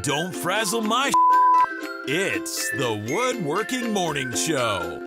Don't frazzle my It's the Woodworking Morning Show.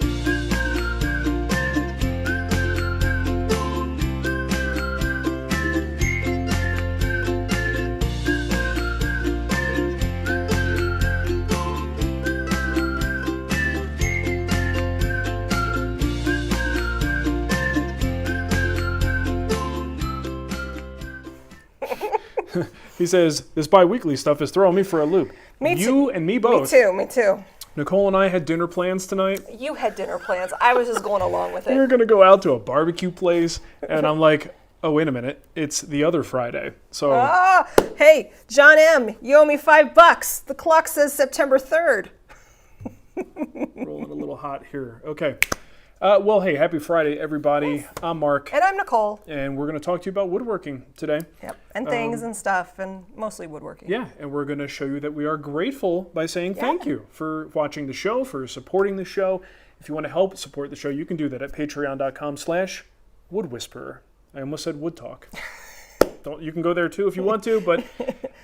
He says, this bi-weekly stuff is throwing me for a loop. Me too. You and me both. Me too. Nicole and I had dinner plans tonight. You had dinner plans. I was just going along with We it. were going to go out to a barbecue place, and I'm like, oh, wait a minute. It's the other Friday. So, Hey, John M., you owe me $5. The clock says September 3rd. rolling a little hot here. Okay. Well, hey, happy Friday, everybody. I'm Mark. And I'm Nicole. And we're going to talk to you about woodworking today. Yep. And things and stuff, and mostly woodworking. Yeah, and we're going to show you that we are grateful by saying thank you for watching the show, for supporting the show. If you want to help support the show, you can do that at patreon.com/woodwhisperer. I almost said wood talk. You can go there too if you want to, but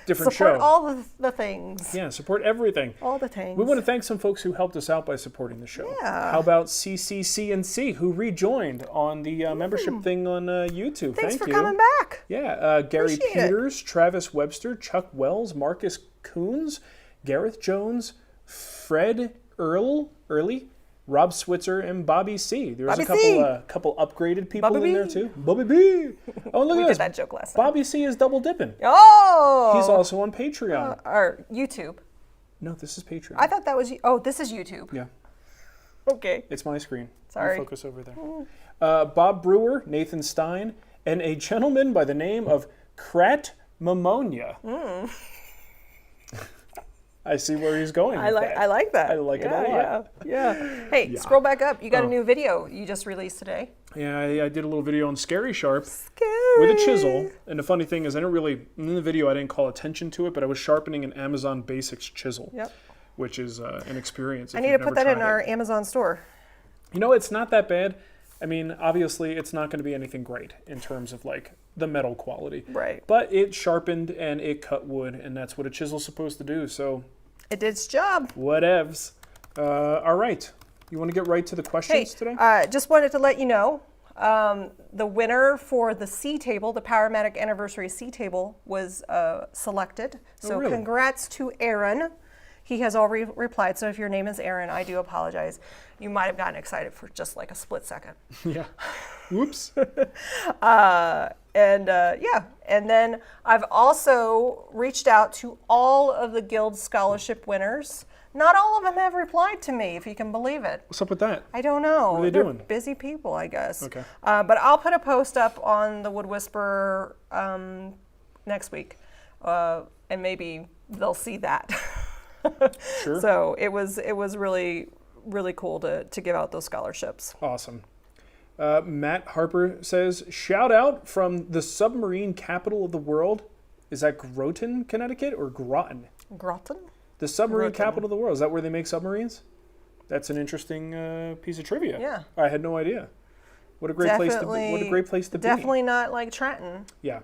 different show. Support all the things. Yeah, support everything. All the things. We want to thank some folks who helped us out by supporting the show. Yeah. How about CCCNC, who rejoined on the membership thing on YouTube. Thanks Thank for you. coming back. Yeah, Gary Appreciate Peters, Travis Webster, Chuck Wells, Marcus Coons, Gareth Jones, Fred Early, Rob Switzer, and Bobby C. There's Bobby a couple upgraded people Bobby in there B. too. Bobby B. Oh, look We at did this. that joke last time. Bobby C is double dipping. Oh! He's also on Patreon. Or YouTube. No, this is Patreon. I thought that was... this is YouTube. Yeah. Okay. It's my screen. Sorry. You focus over there. Bob Brewer, Nathan Stein, and a gentleman by the name of Krat Mamonia. I see where he's going. I like that. I like it a lot. Yeah. Hey, scroll back up. You got a new video you just released today. Yeah, I did a little video on Scary Sharp Scary. with a chisel. And the funny thing is, in the video, I didn't call attention to it, but I was sharpening an Amazon Basics chisel, which is an experience. I need to put that in our Amazon store. You know, it's not that bad. I mean, obviously, it's not going to be anything great in terms of like the metal quality. Right. But it sharpened and it cut wood, and that's what a chisel's supposed to do. So It did its job. whatevs. All right. You want to get right to the questions today? Just wanted to let you know, the winner for the C table, the Powermatic Anniversary C table, was selected. So really? Congrats to Aaron. He has already replied. So if your name is Aaron, I do apologize. You might have gotten excited for just like a split second. Yeah. Whoops. And then I've also reached out to all of the Guild Scholarship winners. Not all of them have replied to me, if you can believe it. What's up with that? I don't know. What are they They're doing? busy people, I guess. Okay. But I'll put a post up on the Wood Whisperer next week, and maybe they'll see that. Sure. So it was really, really cool to give out those scholarships. Awesome. Matt Harper says, shout out from the submarine capital of the world. Is that Groton, Connecticut, or Groton? Groton? The submarine Groton. capital of the world. Is that where they make submarines? That's an interesting piece of trivia. Yeah. I had no idea. What a great place to be. What a great place to be. Definitely not like Trenton. Yeah.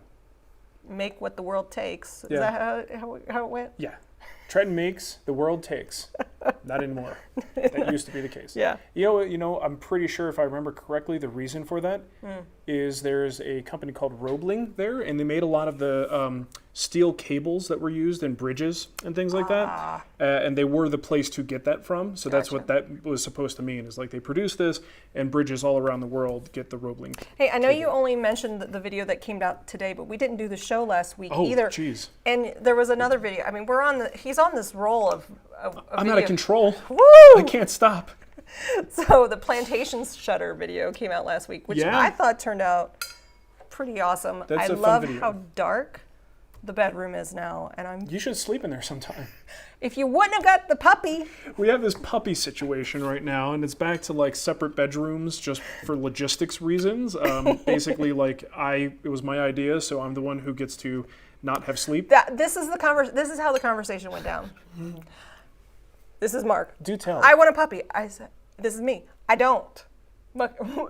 Make what the world takes. Is Yeah. that how it went? Yeah. Trenton makes, the world takes. Not anymore. That used to be the case. Yeah. You know, I'm pretty sure if I remember correctly, the reason for that is there's a company called Roebling there, and they made a lot of the steel cables that were used in bridges and things like that. And they were the place to get that from. So that's what that was supposed to mean, is like they produce this, and bridges all around the world get the Roebling. Hey, I know you only mentioned the video that came out today, but we didn't do the show last week either. Oh, jeez. And there was another video. I mean, he's on this roll of I'm out of control. Woo! I can't stop. So the Plantation Shutter video came out last week, which I thought turned out pretty awesome. That's I a fun love video. how dark the bedroom is now, and You should sleep in there sometime. if you wouldn't have got the puppy, We have this puppy situation right now, and it's back to like separate bedrooms just for logistics reasons. Basically, like it was my idea, so I'm the one who gets to not have sleep. this is how the conversation went down. This is Mark. Do tell. I want a puppy. I said, this is me. I don't.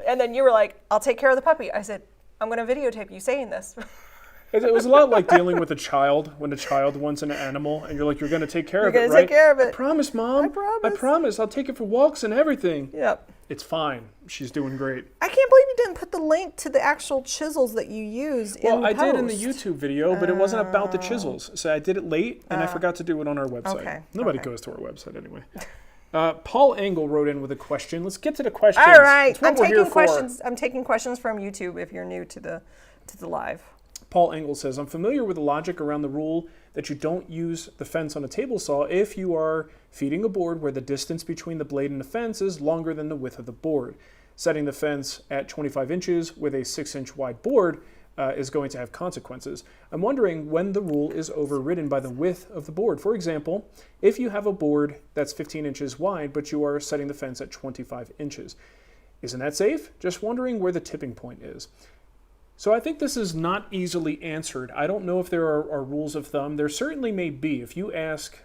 And then you were like, I'll take care of the puppy. I said, I'm going to videotape you saying this. It was a lot like dealing with a child when a child wants an animal and you're like, you're going to take care of it, right? You're going to take care of it. I promise, Mom. I promise. I'll take it for walks and everything. Yep. It's fine. She's doing great. I can't believe you didn't put the link to the actual chisels that you use in the post. Well, I did in the YouTube video, but it wasn't about the chisels. So I did it late, and I forgot to do it on our website. Okay. Nobody goes to our website anyway. Paul Engel wrote in with a question. Let's get to the questions. All right. I'm taking questions. I'm taking questions from YouTube if you're new to the live. Paul Engel says, I'm familiar with the logic around the rule that you don't use the fence on a table saw if you are feeding a board where the distance between the blade and the fence is longer than the width of the board. Setting the fence at 25 inches with a 6-inch wide board is going to have consequences. I'm wondering when the rule is overridden by the width of the board. For example, if you have a board that's 15 inches wide, but you are setting the fence at 25 inches. Isn't that safe? Just wondering where the tipping point is. So I think this is not easily answered. I don't know if there are rules of thumb. There certainly may be. If you ask,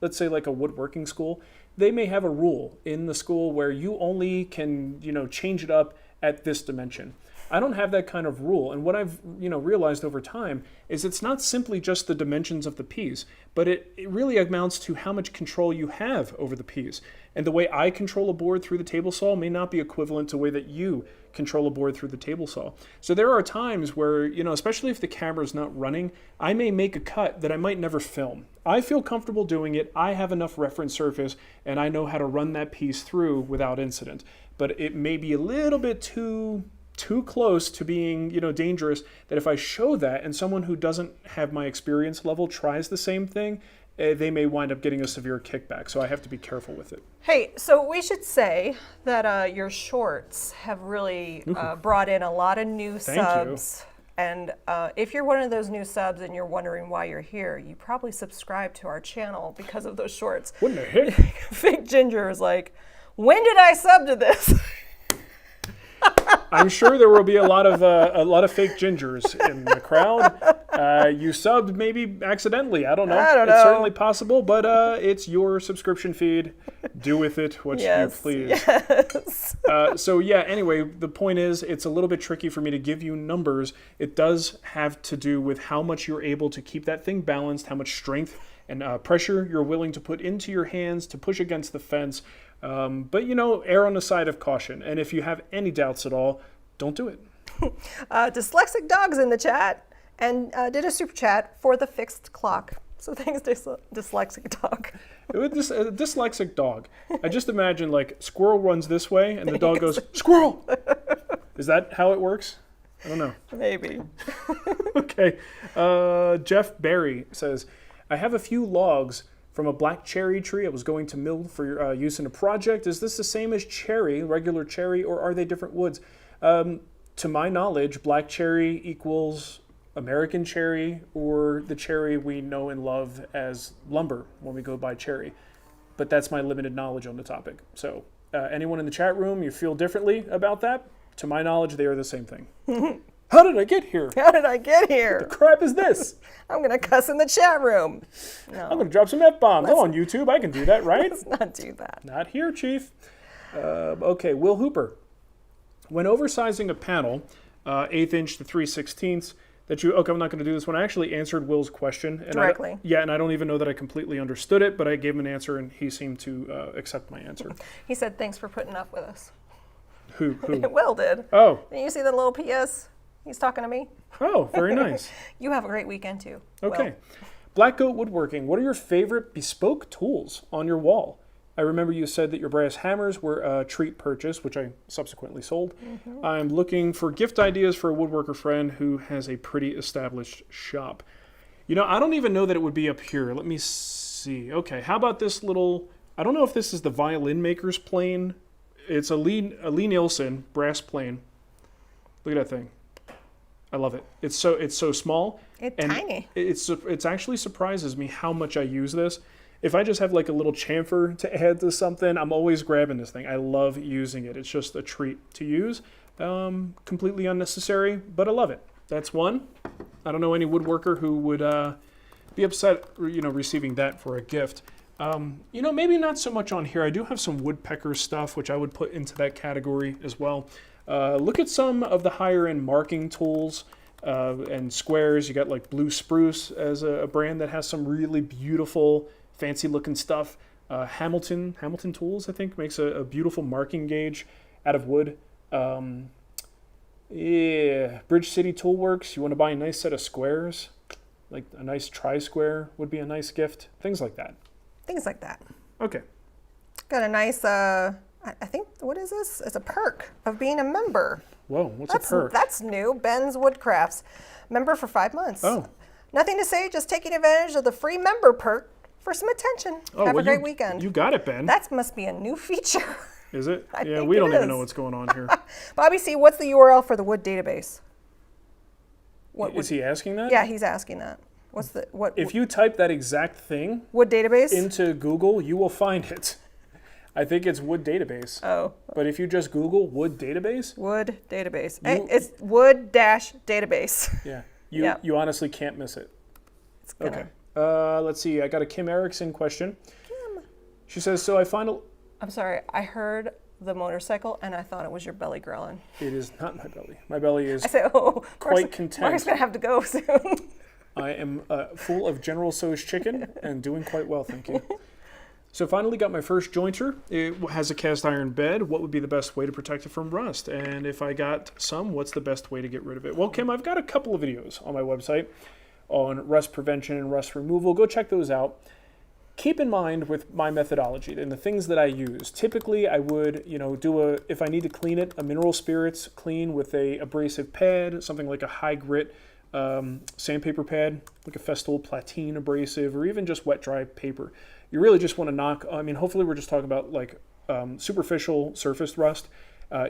let's say like a woodworking school, they may have a rule in the school where you only can, change it up at this dimension. I don't have that kind of rule. And what I've, realized over time is it's not simply just the dimensions of the piece, but it really amounts to how much control you have over the piece. And the way I control a board through the table saw may not be equivalent to the way that you control a board through the table saw. So there are times where, especially if the camera's not running, I may make a cut that I might never film. I feel comfortable doing it. I have enough reference surface and I know how to run that piece through without incident. But it may be a little bit too close to being, dangerous, that if I show that and someone who doesn't have my experience level tries the same thing, they may wind up getting a severe kickback. So I have to be careful with it. Hey, so we should say that your shorts have really brought in a lot of new subs. And if you're one of those new subs and you're wondering why you're here, you probably subscribe to our channel because of those shorts. What in the heck? Fake Ginger is like, when did I sub to this? I'm sure there will be a lot of fake gingers in the crowd. You subbed maybe accidentally. I don't know. It's certainly possible, but it's your subscription feed. Do with it what you please. Yes. Anyway, the point is it's a little bit tricky for me to give you numbers. It does have to do with how much you're able to keep that thing balanced, how much strength and pressure you're willing to put into your hands to push against the fence. But err on the side of caution. And if you have any doubts at all, don't do it. Dyslexic Dog's in the chat and did a super chat for the fixed clock. So thanks, Dyslexic Dog. A dyslexic dog. I just imagine like squirrel runs this way and the dog goes, squirrel! Is that how it works? I don't know. Maybe. Okay. Jeff Barry says, I have a few logs from a black cherry tree I was going to mill for use in a project. Is this the same as cherry, regular cherry, or are they different woods? To my knowledge, black cherry equals American cherry or the cherry we know and love as lumber when we go buy cherry. But that's my limited knowledge on the topic. So anyone in the chat room, you feel differently about that? To my knowledge, they are the same thing. How did I get here? How did I get here? What the crap is this? I'm going to cuss in the chat room. No. I'm going to drop some F-bombs. I'm on YouTube. I can do that, right? Let's not do that. Not here, Chief. Okay, Will Hooper. When oversizing a panel, 1/8 inch to 3/16, I'm not going to do this one. I actually answered Will's question. And directly. And I don't even know that I completely understood it, but I gave him an answer and he seemed to accept my answer. He said, thanks for putting up with us. Who? Will did. Oh. Didn't you see the little PS? He's talking to me. Oh, very nice. You have a great weekend too. Okay. Will. Black Goat Woodworking, what are your favorite bespoke tools on your wall? I remember you said that your brass hammers were a treat purchase, which I subsequently sold. Mm-hmm. I'm looking for gift ideas for a woodworker friend who has a pretty established shop. I don't even know that it would be up here. Let me see. Okay, how about this little, I don't know if this is the violin maker's plane. It's a Lee Nielsen brass plane. Look at that thing. I love it. It's so small. It's tiny. It actually surprises me how much I use this. If I just have like a little chamfer to add to something, I'm always grabbing this thing. I love using it. It's just a treat to use. Completely unnecessary, but I love it. That's one. I don't know any woodworker who would be upset, receiving that for a gift. Maybe not so much on here. I do have some woodpecker stuff, which I would put into that category as well. Look at some of the higher end marking tools. and squares. You got like Blue Spruce as a brand that has some really beautiful, fancy looking stuff. Hamilton Tools, I think, makes a beautiful marking gauge out of wood. Bridge City Toolworks, you want to buy a nice set of squares, like a nice tri-square would be a nice gift. Things like that. Things like that. Okay. Got a nice, I think, what is this? It's a perk of being a member. Whoa, what's a perk? That's new. Ben's Woodcrafts. Member for 5 months. Oh. Nothing to say, just taking advantage of the free member perk for some attention. Have a great weekend. You got it, Ben. That must be a new feature. Is it? I Yeah, think we it don't even is. know what's going on here. Bobby C., what's the URL for the wood database? Is he asking that? Yeah, he's asking that. What's the what? If you type that exact thing wood database into Google, you will find it. I think it's wood database. Oh. But if you just Google wood database. Wood database. It's wood-database. Yeah. You honestly can't miss it. It's gonna... Okay. Let's see. I got a Kim Erickson question. Kim. She says, so I find I'm sorry. I heard the motorcycle and I thought it was your belly growling. It is not my belly. My belly is I said, quite content. Mark's going to have to go soon. I am full of General Tso's chicken and doing quite well, thank you. So finally got my first jointer. It has a cast iron bed. What would be the best way to protect it from rust? And if I got some, what's the best way to get rid of it? Well, Kim, I've got a couple of videos on my website on rust prevention and rust removal. Go check those out. Keep in mind with my methodology and the things that I use. Typically, I would, if I need to clean it, a mineral spirits clean with a abrasive pad, something like a high grit sandpaper pad, like a Festool Platine abrasive, or even just wet dry paper. You really just want to knock, hopefully we're just talking about like superficial surface rust.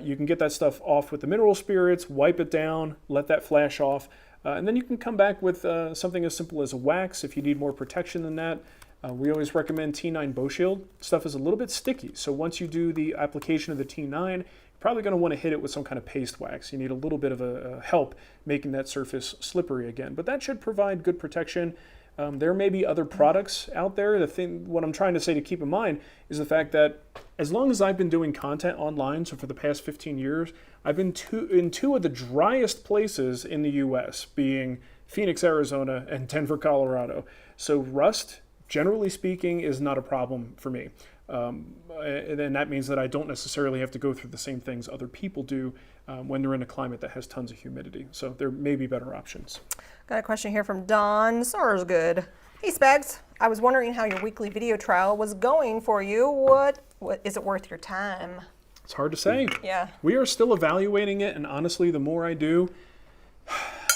You can get that stuff off with the mineral spirits, wipe it down, let that flash off, and then you can come back with something as simple as a wax if you need more protection than that. We always recommend T9 Bow Shield. Stuff is a little bit sticky, so once you do the application of the T9, you're probably going to want to hit it with some kind of paste wax. You need a little bit of a help making that surface slippery again, but that should provide good protection. There may be other products out there. What I'm trying to say to keep in mind is the fact that as long as I've been doing content online, so for the past 15 years, I've been in two of the driest places in the U.S., being Phoenix, Arizona, and Denver, Colorado. So rust, generally speaking, is not a problem for me. And that means that I don't necessarily have to go through the same things other people do when they're in a climate that has tons of humidity. So there may be better options. Got a question here from Don Sarsgood. Hey Spags, I was wondering how your weekly video trial was going for you. What is it worth your time? It's hard to say. Yeah. We are still evaluating it, and honestly, the more I do,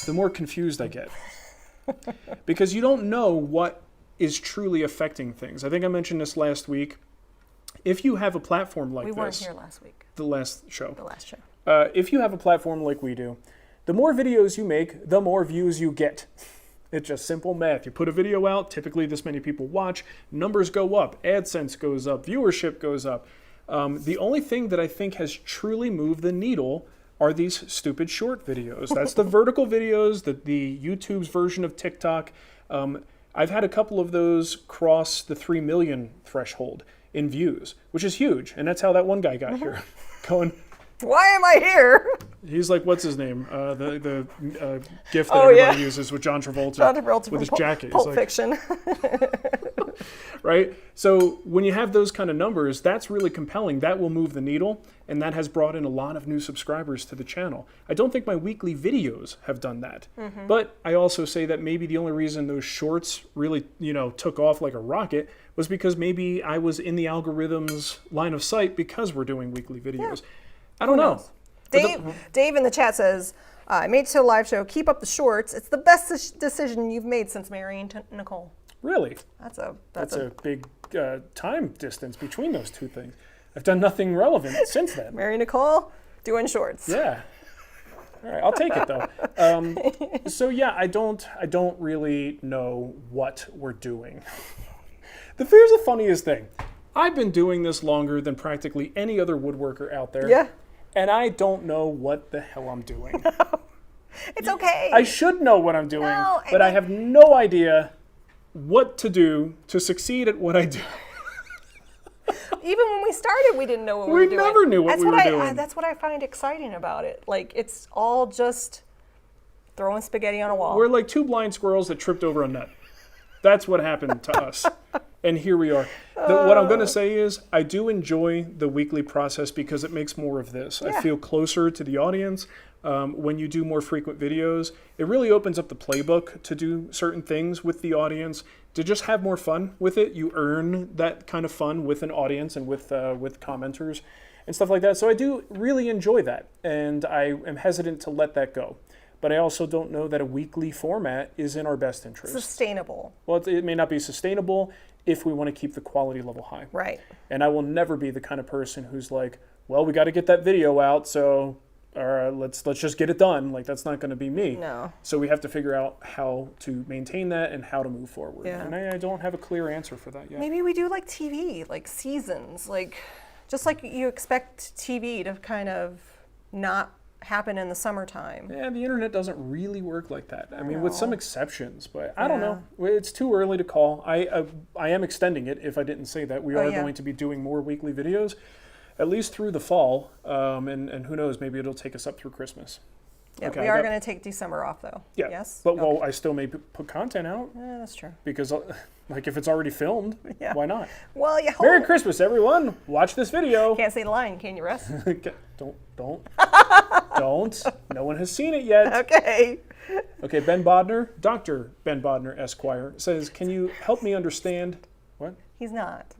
the more confused I get. Because you don't know what is truly affecting things. I think I mentioned this last week. If you have a platform like this... We weren't here last week. The last show. The last show. If you have a platform like we do, the more videos you make, the more views you get. It's just simple math. You put a video out, typically this many people watch, numbers go up, AdSense goes up, viewership goes up. The only thing that I think has truly moved the needle are these stupid short videos. That's the vertical videos, the YouTube's version of TikTok. I've had a couple of those cross the 3 million threshold in views, which is huge. And that's how that one guy got here. Going, why am I here? He's like, what's his name? The GIF that everybody uses with John Travolta with his jacket. Pulp Fiction. Right? So when you have those kind of numbers, that's really compelling. That will move the needle, and that has brought in a lot of new subscribers to the channel. I don't think my weekly videos have done that. Mm-hmm. But I also say that maybe the only reason those shorts really, took off like a rocket was because maybe I was in the algorithm's line of sight because we're doing weekly videos. Yeah. I don't know. Dave in the chat says, I made it to a live show. Keep up the shorts. It's the best decision you've made since marrying Nicole. Really? That's a big time distance between those two things. I've done nothing relevant since then. Marry Nicole, doing shorts. Yeah. All right, I'll take it though. So yeah, I don't really know what we're doing. Here's the funniest thing. I've been doing this longer than practically any other woodworker out there. Yeah. And I don't know what the hell I'm doing. It's okay. I should know what I'm doing, but I have no idea what to do to succeed at what I do. Even when we started, we didn't know what we were doing. We never knew what we were doing. That's what I find exciting about it. Like, it's all just Throwing spaghetti on a wall. We're like two blind squirrels that tripped over a nut. That's what happened to us. And here we are. What I'm going to say is I do enjoy the weekly process because it makes more of this. Yeah. I feel closer to the audience. When you do more frequent videos, it really opens up the playbook to do certain things with the audience, to just have more fun with it. You earn that kind of fun with an audience and with commenters and stuff like that. So I do really enjoy that, and I am hesitant to let that go. But I also don't know that a weekly format is in our best interest. Sustainable. Well, it may not be sustainable if we want to keep the quality level high. Right. And I will never be the kind of person who's like, well, we got to get that video out, so let's just get it done. Like, that's not going to be me. No. So we have to figure out how to maintain that and how to move forward. Yeah. And I don't have a clear answer for that yet. Maybe we do like TV, like seasons, like just like you expect TV to kind of not happen in the summertime. Yeah, the internet doesn't really work like that. I mean, with some exceptions, but I don't Yeah. know. It's too early to call. I am extending it, if I didn't say that. We are yeah. going to be doing more weekly videos, at least through the fall, and who knows, maybe it'll take us up through Christmas. Yeah, Okay, we are going to take December off, though. Yeah. Yes? But, Okay. well, I still may put content out, Yeah, that's true. because, like, if it's already filmed, Yeah. why not? Well, yeah. Merry Christmas, everyone. Watch this video. Can't say the line, can you, Russ? Don't. Don't. No one has seen it yet. Okay. Okay, Ben Bodner, Dr. Ben Bodner, Esquire, says, can you help me understand... What? He's not.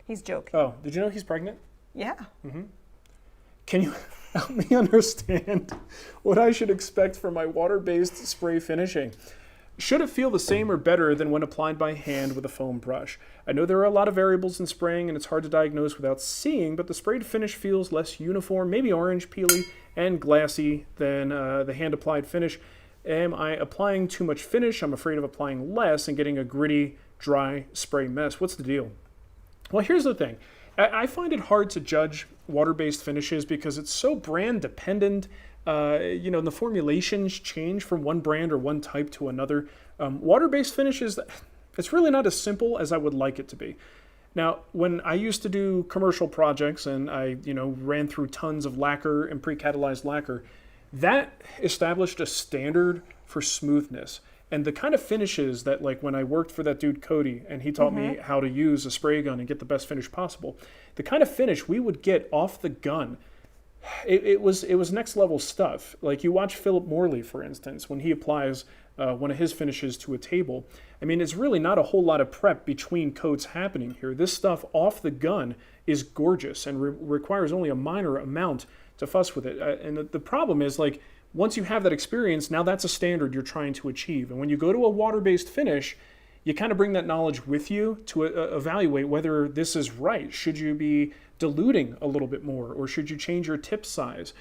He's joking. Oh, did you know he's pregnant? Yeah. Can you help me understand what I should expect for my water-based spray finishing? Should it feel the same or better than when applied by hand with a foam brush? I know there are a lot of variables in spraying and it's hard to diagnose without seeing, but the sprayed finish feels less uniform, maybe orange, peely, and glassy than the hand-applied finish. Am I applying too much finish? I'm afraid of applying less and getting a gritty, dry spray mess. What's the deal? Well, here's the thing. I find it hard to judge water-based finishes because it's so brand dependent. And the formulations change from one brand or one type to another. Water-based finishes, it's really not as simple as I would like it to be. Now, when I used to do commercial projects and I, ran through tons of lacquer and pre-catalyzed lacquer, that established a standard for smoothness. And the kind of finishes that, like, when I worked for that dude Cody and he taught me how to use a spray gun and get the best finish possible, the kind of finish we would get off the gun, it was next level stuff. Like, you watch Philip Morley, for instance, when he applies one of his finishes to a table. I mean, it's really not a whole lot of prep between coats happening here. This stuff off the gun is gorgeous and requires only a minor amount to fuss with it. And the problem is, like, once you have that experience, now that's a standard you're trying to achieve. And when you go to a water-based finish, you kind of bring that knowledge with you to evaluate whether this is right. Should you be diluting a little bit more, or should you change your tip size,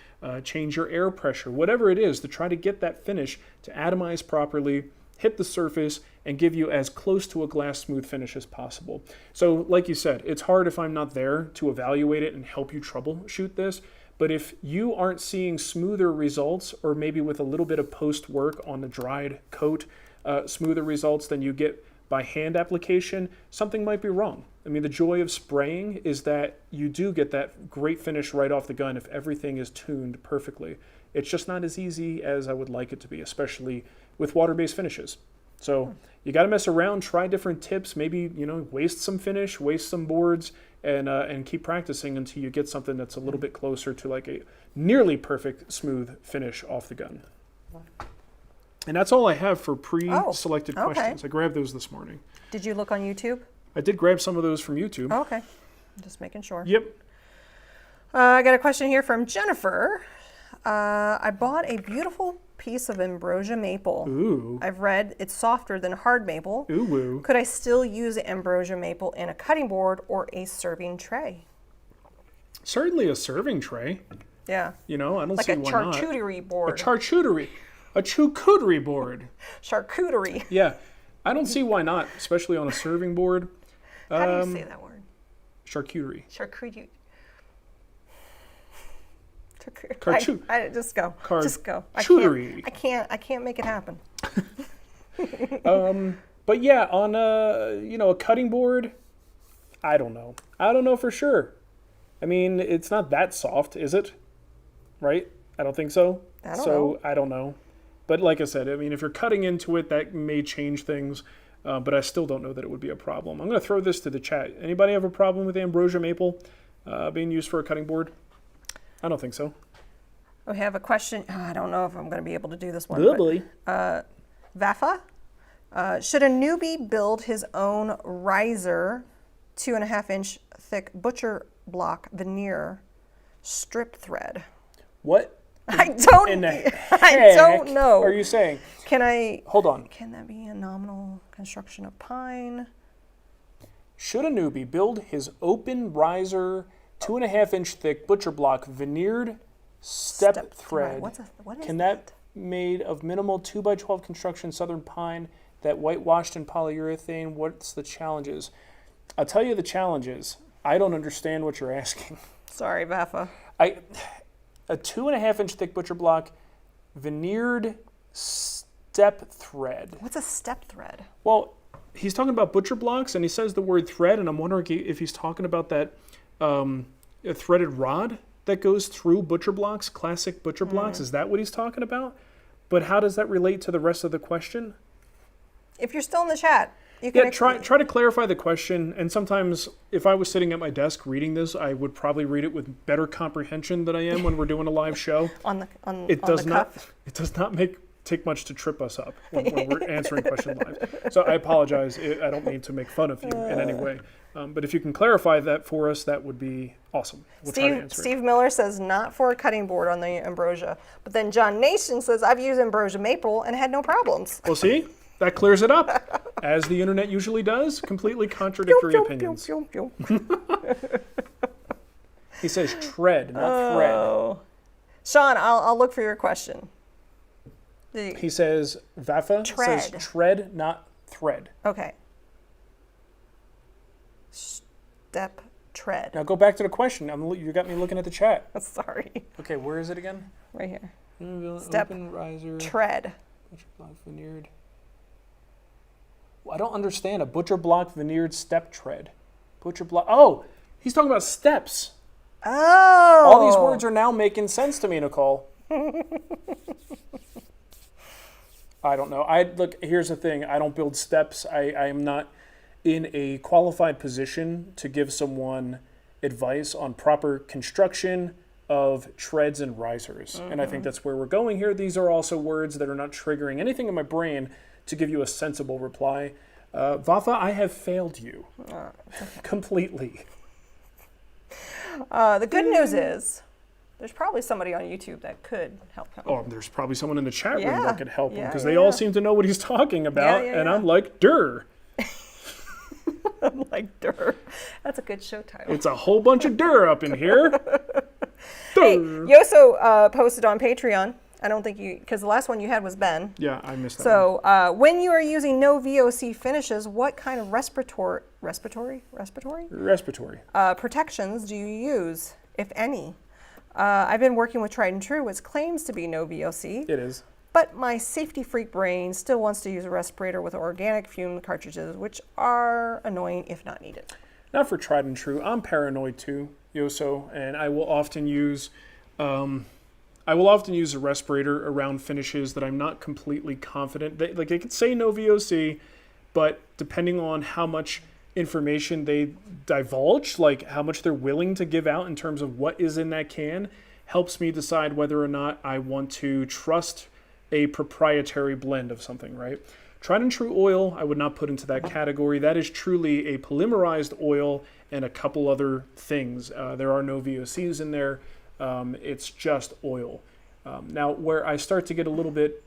change your air pressure, whatever it is, to try to get that finish to atomize properly, hit the surface, and give you as close to a glass smooth finish as possible. So like you said, it's hard if I'm not there to evaluate it and help you troubleshoot this. But if you aren't seeing smoother results, or maybe with a little bit of post work on the dried coat, smoother results than you get by hand application, something might be wrong. I mean, the joy of spraying is that you do get that great finish right off the gun if everything is tuned perfectly. It's just not as easy as I would like it to be, especially with water-based finishes. So you got to mess around, try different tips, maybe, waste some finish, waste some boards, and keep practicing until you get something that's a little bit closer to like a nearly perfect smooth finish off the gun. And that's all I have for pre-selected questions. I grabbed those this morning. Did you look on YouTube? I did grab some of those from YouTube. Oh, okay. Just making sure. Yep. I got a question here from Jennifer. I bought a beautiful piece of ambrosia maple. Ooh. I've read it's softer than hard maple. Ooh woo. Could I still use ambrosia maple in a cutting board or a serving tray? Certainly a serving tray. Yeah. I don't Like see a why not. charcuterie board. A charcuterie board. Charcuterie. Yeah. I don't see why not, especially on a serving board. How do you say that word? Charcuterie. Charcuterie. Just go. Just go. I can't make it happen. But yeah, on a cutting board, I don't know. I don't know for sure. I mean, it's not that soft, is it? Right? I don't think so. I don't know. I don't know. But like I said, I mean, if you're cutting into it, that may change things. But I still don't know that it would be a problem. I'm going to throw this to the chat. Anybody have a problem with ambrosia maple being used for a cutting board? I don't think so. We have a question. I don't know if I'm going to be able to do this one. Lovely. Vafa, should a newbie build his own riser 2.5-inch thick butcher block veneer strip thread? What? I don't know. Are you saying? Hold on. Can that be a nominal construction of pine? Should a newbie build his open riser 2.5-inch thick butcher block veneered step thread? What is Can that made of minimal 2x12 construction southern pine that whitewashed in polyurethane? What's the challenges? I'll tell you the challenges. I don't understand what you're asking. Sorry, Vafa. A 2.5-inch thick butcher block veneered step thread. What's a step thread? Well, he's talking about butcher blocks, and he says the word thread, and I'm wondering if he's talking about that a threaded rod that goes through butcher blocks, classic butcher blocks. Is that what he's talking about? But how does that relate to the rest of the question? If you're still in the chat, you can try to clarify the question. And sometimes, if I was sitting at my desk reading this, I would probably read it with better comprehension than I am when we're doing a live show. It does not take much to trip us up when we're answering questions live. So I apologize. I don't mean to make fun of you in any way. But if you can clarify that for us, that would be awesome. We'll try to answer Steve Miller says not for a cutting board on the ambrosia. But then John Nation says I've used ambrosia maple and had no problems. Well, see? That clears it up, as the internet usually does. Completely contradictory opinions. He says tread, not thread. Sean, I'll look for your question. He says, Vafa says tread, not thread. Okay. Step tread. Now go back to the question. You got me looking at the chat. Sorry. Okay, where is it again? Right here. Step riser, tread. Butcher block veneered. I don't understand a butcher block veneered step tread. Butcher block. Oh, he's talking about steps. Oh. All these words are now making sense to me, Nicole. I don't know. Look, here's the thing. I don't build steps. I am not in a qualified position to give someone advice on proper construction of treads and risers. And I think that's where we're going here. These are also words that are not triggering anything in my brain to give you a sensible reply. Vafa, I have failed you completely. The good news is there's probably somebody on YouTube that could help him. Oh, there's probably someone in the chat room that could help him because they all seem to know what he's talking about. And I'm like, durr. I'm like, durr. That's a good show title. It's a whole bunch of durr up in here. Hey, Yoso posted on Patreon. I don't think because the last one you had was Ben. Yeah, I missed that. So when you are using no VOC finishes, what kind of respiratory protections do you use, if any? I've been working with Tried and True, which claims to be no VOC. It is. But my safety freak brain still wants to use a respirator with organic fume cartridges, which are annoying if not needed. Not for Tried and True. I'm paranoid too, Yoso, and I will often use a respirator around finishes that I'm not completely confident. It could say no VOC, but depending on how much information they divulge, like how much they're willing to give out in terms of what is in that can, helps me decide whether or not I want to trust a proprietary blend of something, right? Tried and True oil, I would not put into that category. That is truly a polymerized oil and a couple other things. There are no VOCs in there. It's just oil. Now, where I start to get a little bit,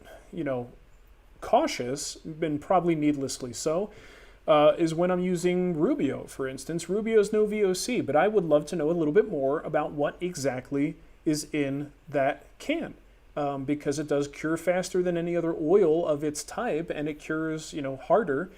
cautious, and probably needlessly so, is when I'm using Rubio, for instance. Rubio's no VOC, but I would love to know a little bit more about what exactly is in that can, because it does cure faster than any other oil of its type, and it cures, harder,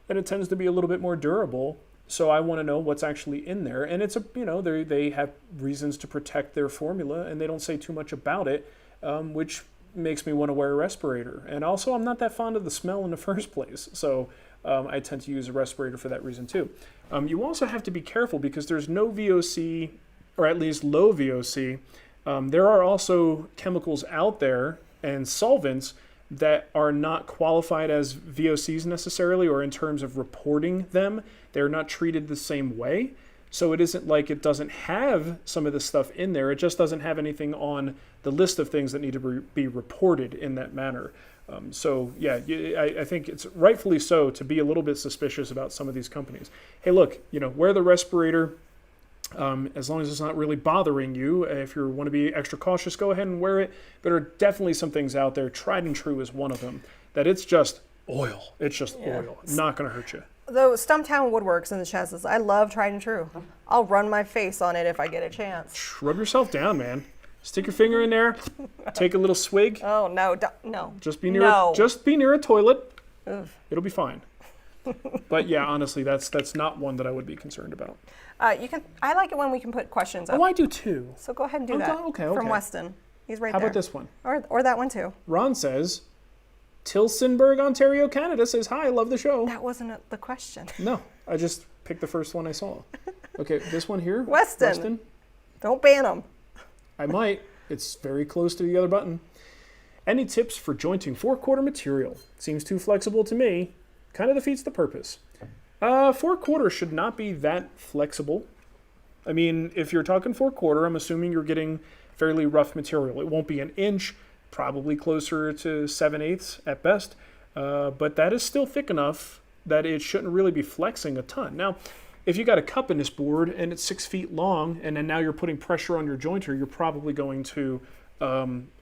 and it tends to be a little bit more durable. So I want to know what's actually in there, and it's they have reasons to protect their formula, and they don't say too much about it, which makes me want to wear a respirator. And also, I'm not that fond of the smell in the first place, so I tend to use a respirator for that reason too. You also have to be careful because there's no VOC, or at least low VOC. There are also chemicals out there and solvents that are not qualified as VOCs necessarily, or in terms of reporting them, they're not treated the same way. So it isn't like it doesn't have some of the stuff in there. It just doesn't have anything on the list of things that need to be reported in that manner. So yeah, I think it's rightfully so to be a little bit suspicious about some of these companies. Hey, look, wear the respirator. As long as it's not really bothering you. If you want to be extra cautious, go ahead and wear it. But there are definitely some things out there, tried and true is one of them, that it's just oil. It's just oil. Not going to hurt you. Though Stumptown Woodworks in the chat says, I love tried and true. I'll run my face on it if I get a chance. Rub yourself down, man. Stick your finger in there. Take a little swig. Oh, no. No. Just be near a toilet. Ugh. It'll be fine. But yeah, honestly, that's not one that I would be concerned about. I like it when we can put questions up. Oh, I do too. So go ahead and do that. Okay. From Weston. He's right How there. about this one? Or that one too. Ron says, Tilsonburg, Ontario, Canada says, hi, love the show. That wasn't the question. No, I just picked the first one I saw. Okay, this one here. Weston. Don't ban them. I might. It's very close to the other button. Any tips for jointing 4/4 material? Seems too flexible to me. Kind of defeats the purpose. 4/4 should not be that flexible. I mean, if you're talking 4/4, I'm assuming you're getting fairly rough material. It won't be an inch, probably closer to 7/8 at best, but that is still thick enough that it shouldn't really be flexing a ton. Now, if you got a cup in this board and it's 6 feet long, and then now you're putting pressure on your jointer, you're probably going to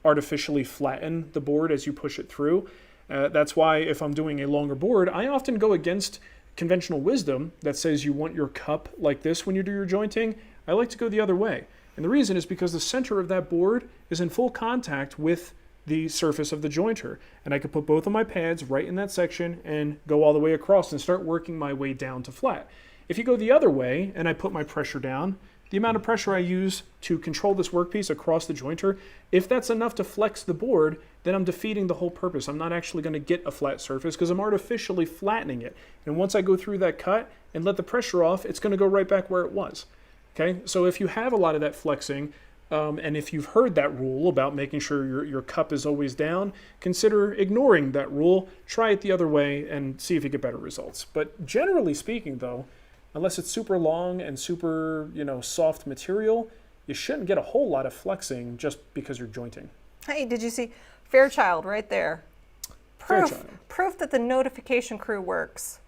artificially flatten the board as you push it through. That's why if I'm doing a longer board, I often go against conventional wisdom that says you want your cup like this when you do your jointing. I like to go the other way. And the reason is because the center of that board is in full contact with the surface of the jointer. And I could put both of my pads right in that section and go all the way across and start working my way down to flat. If you go the other way and I put my pressure down, the amount of pressure I use to control this workpiece across the jointer, if that's enough to flex the board, then I'm defeating the whole purpose. I'm not actually going to get a flat surface because I'm artificially flattening it. And once I go through that cut and let the pressure off, it's going to go right back where it was. Okay, so if you have a lot of that flexing, and if you've heard that rule about making sure your cup is always down, consider ignoring that rule, try it the other way, and see if you get better results. But generally speaking, though, unless it's super long and super, soft material, you shouldn't get a whole lot of flexing just because you're jointing. Hey, did you see Fairchild right there? Proof that the notification crew works.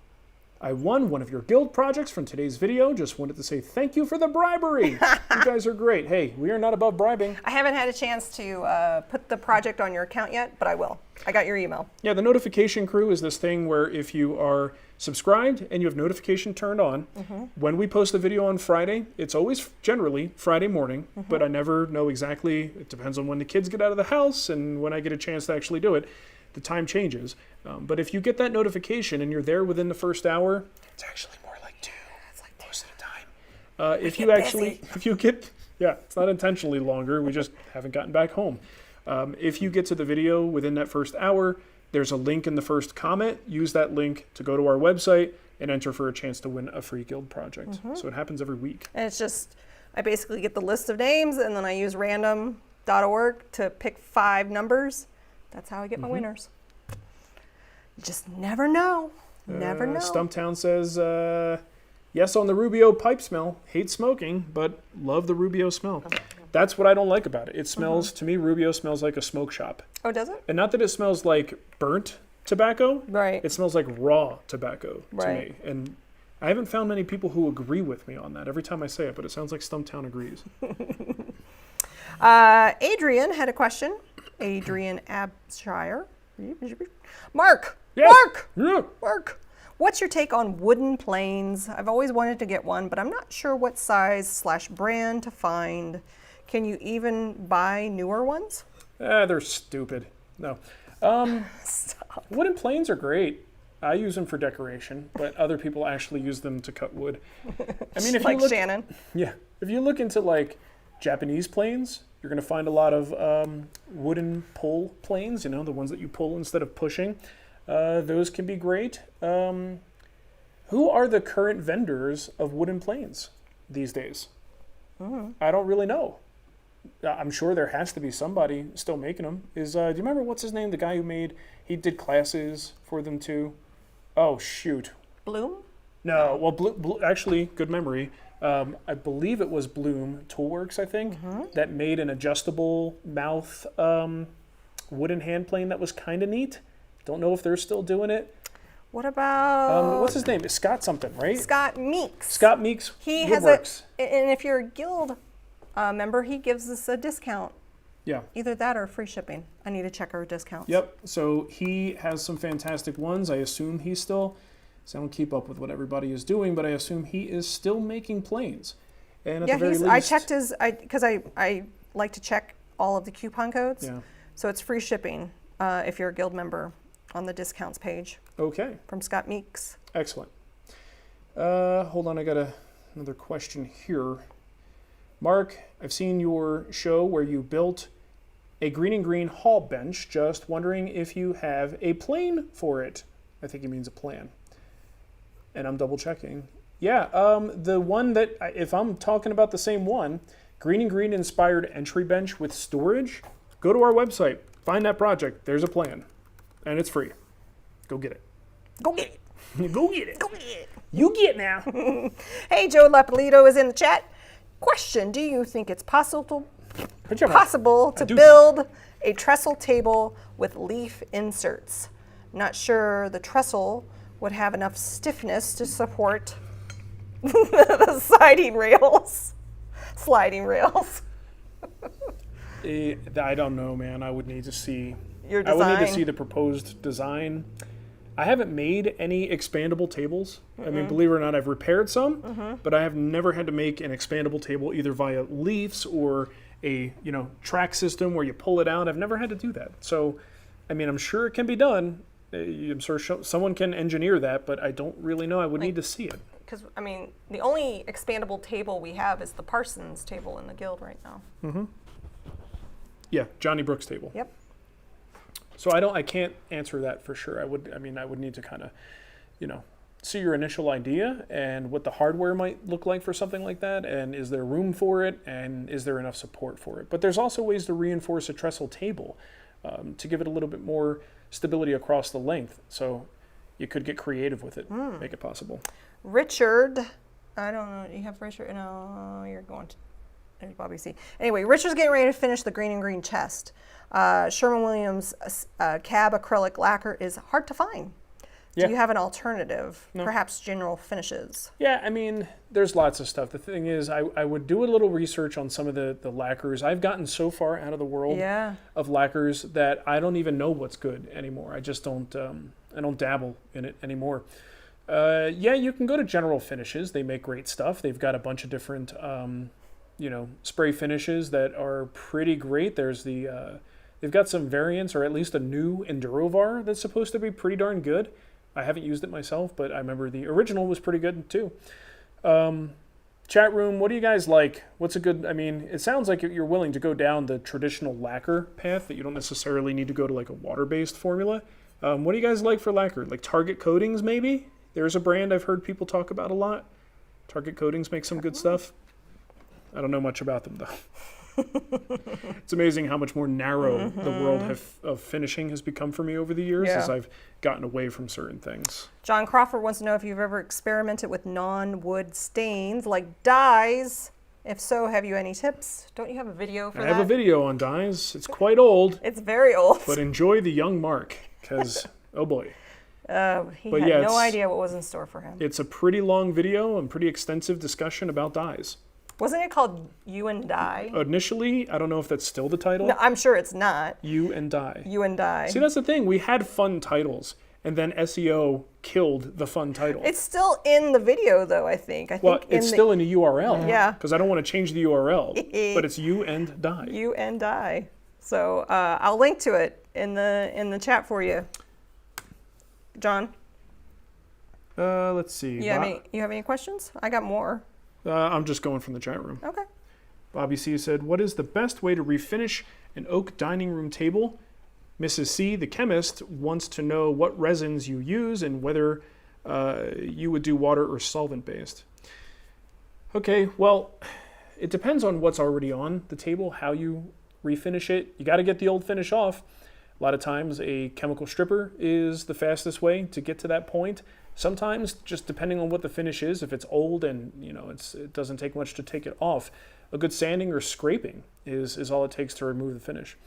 I won one of your guild projects from today's video. Just wanted to say thank you for the bribery. You guys are great. Hey, we are not above bribing. I haven't had a chance to put the project on your account yet, but I will. I got your email. Yeah, the notification crew is this thing where if you are subscribed and you have notification turned on, when we post a video on Friday, it's always generally Friday morning, but I never know exactly. It depends on when the kids get out of the house and when I get a chance to actually do it. The time changes. But if you get that notification and you're there within the first hour, it's actually more like 2 most of the time. If you get, it's not intentionally longer. We just haven't gotten back home. If you get to the video within that first hour, there's a link in the first comment. Use that link to go to our website and enter for a chance to win a free guild project. So it happens every week. And it's just, I basically get the list of names and then I use random.org to pick 5 numbers. That's how I get my winners. You just never know. Never know. Stumptown says, yes on the Rubio pipe smell. Hate smoking, but love the Rubio smell. That's what I don't like about it. It smells, to me, Rubio smells like a smoke shop. Oh, does it? And not that it smells like burnt tobacco. Right. It smells like raw tobacco to Right. me. And I haven't found many people who agree with me on that every time I say it, but it sounds like Stumptown agrees. Adrian had a question. Adrian Abshire. Mark! Yes. Mark! Yeah. Mark! What's your take on wooden planes? I've always wanted to get one, but I'm not sure what size / brand to find. Can you even buy newer ones? They're stupid. No. Stop. Wooden planes are great. I use them for decoration, but other people actually use them to cut wood. I mean, if like you look, Shannon. Yeah, if you look into like Japanese planes, you're going to find a lot of wooden pull planes. The ones that you pull instead of pushing. Those can be great. Who are the current vendors of wooden planes these days? I don't really know. I'm sure there has to be somebody still making them. Do you remember what's his name? The guy he did classes for them too. Oh shoot. Bloom? No, well, actually, good memory. I believe it was Bloom Toolworks, I think, that made an adjustable mouth wooden hand plane that was kind of neat. Don't know if they're still doing it. What about... what's his name? It's Scott something, right? Scott Meeks. Scott Meeks. He Woodworks. and if you're a guild member, he gives us a discount. Yeah. Either that or free shipping. I need to check our discounts. Yep. So he has some fantastic ones. I assume he's still... So I don't keep up with what everybody is doing, but I assume he is still making planes. And at the very least... I checked his... Because I like to check all of the coupon codes. Yeah. So it's free shipping if you're a guild member on the discounts page. Okay. From Scott Meeks. Excellent. Hold on, I got another question here. Mark, I've seen your show where you built a Greene and Greene hall bench. Just wondering if you have a plane for it. I think he means a plan. And I'm double checking. Yeah, the one that, if I'm talking about the same one, Greene and Greene inspired entry bench with storage. Go to our website, find that project. There's a plan, and it's free. Go get it. Go get it. Go get it. Go get it. You get now. Hey, Joe Lapolito is in the chat. Question, do you think it's possible to build a trestle table with leaf inserts? Not sure the trestle would have enough stiffness to support the sliding rails. I don't know, man. I would need to see Your design. I would need to see the proposed design. I haven't made any expandable tables. I mean, believe it or not, I've repaired some, but I have never had to make an expandable table either via leaves or a track system where you pull it out. I've never had to do that. So, I mean, I'm sure it can be done. I'm sure someone can engineer that, but I don't really know. I would need to see it. Because, I mean, the only expandable table we have is the Parsons table in the guild right now. Yeah, Johnny Brooks table. Yep. So I can't answer that for sure. I would need to kind of, see your initial idea and what the hardware might look like for something like that, and is there room for it, and is there enough support for it. But there's also ways to reinforce a trestle table to give it a little bit more stability across the length. So you could get creative with it, make it possible. Richard, I don't know, you have Richard? No, you're going to, there's Bobby C. Anyway, Richard's getting ready to finish the Greene and Greene chest. Sherwin Williams cab acrylic lacquer is hard to find. Do you have an alternative? No. Perhaps general finishes? Yeah, I mean, there's lots of stuff. The thing is, I would do a little research on some of the lacquers. I've gotten so far out of the world of lacquers that I don't even know what's good anymore. I just don't, I don't dabble in it anymore. Yeah, you can go to General Finishes. They make great stuff. They've got a bunch of different, spray finishes that are pretty great. There's they've got some variants, or at least a new Endurovar that's supposed to be pretty darn good. I haven't used it myself, but I remember the original was pretty good too. Chat room, what do you guys like? What's a good, I mean, it sounds like you're willing to go down the traditional lacquer path, that you don't necessarily need to go to like a water-based formula. What do you guys like for lacquer? Like Target Coatings, maybe? There's a brand I've heard people talk about a lot. Target Coatings makes some good stuff. I don't know much about them, though. It's amazing how much more narrow the world of finishing has become for me over the years as I've gotten away from certain things. John Crawford wants to know if you've ever experimented with non-wood stains like dyes. If so, have you any tips? Don't you have a video for that? I have a video on dyes. It's quite old. It's very old. But enjoy the young Mark, because, oh boy. He had no idea what was in store for him. It's a pretty long video and pretty extensive discussion about dyes. Wasn't it called You and Dye? Initially, I don't know if that's still the title. No, I'm sure it's not. You and Dye. You and Dye. See, that's the thing. We had fun titles, and then SEO killed the fun title. It's still in the video, though, I think. It's still in the URL. Yeah. Because I don't want to change the URL. But it's You and Dye. You and Dye. So I'll link to it in the chat for you. John? Let's see. You have any questions? I got more. I'm just going from the chat room. Okay. Bobby C said, what is the best way to refinish an oak dining room table? Mrs. C, the chemist, wants to know what resins you use and whether you would do water or solvent based. Okay, well, it depends on what's already on the table, how you refinish it. You got to get the old finish off. A lot of times a chemical stripper is the fastest way to get to that point. Sometimes, just depending on what the finish is, if it's old and it doesn't take much to take it off, a good sanding or scraping is all it takes to remove the finish.